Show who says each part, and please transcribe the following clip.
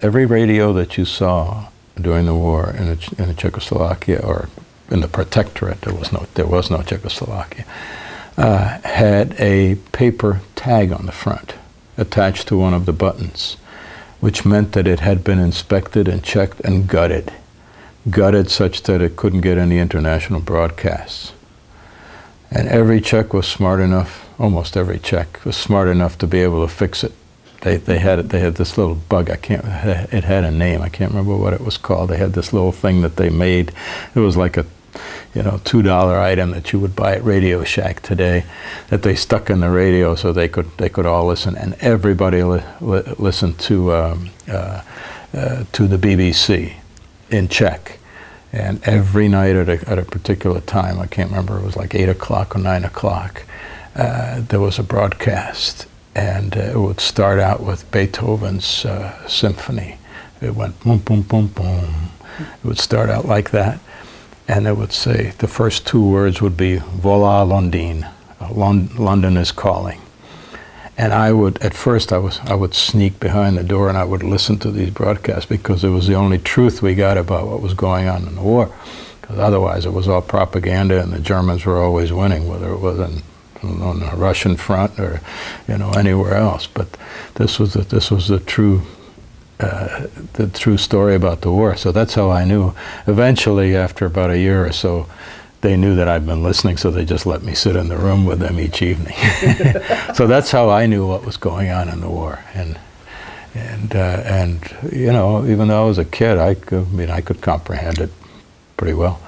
Speaker 1: every radio that you saw during the war in Czechoslovakia, or in the Protectorate, there was no Czechoslovakia, had a paper tag on the front attached to one of the buttons, which meant that it had been inspected and checked and gutted such that it couldn't get any international broadcasts. And every Czech was smart enough, almost every Czech was smart enough to be able to fix it. They had this little bug. It had a name. I can't remember what it was called. They had this little thing that they made. It was like a, $2 item that you would buy at Radio Shack today, that they stuck in the radio so they could all listen, and everybody listened to the BBC in Czech. And every night at a particular time, I can't remember, it was like 8 o'clock or 9 o'clock, there was a broadcast. And it would start out with Beethoven's symphony. It went boom, boom, boom, boom. It would start out like that. And it would say, the first two words would be, Volá Londýn, London is calling. And at first I would sneak behind the door and I would listen to these broadcasts, because it was the only truth we got about what was going on in the war. Because otherwise it was all propaganda, and the Germans were always winning, whether it was on the Russian front or anywhere else. But this was the true story about the war. So that's how I knew. Eventually, after about a year or so, they knew that I'd been listening, so they just let me sit in the room with them each evening. So that's how I knew what was going on in the war. And even though I was a kid, I could comprehend it pretty well.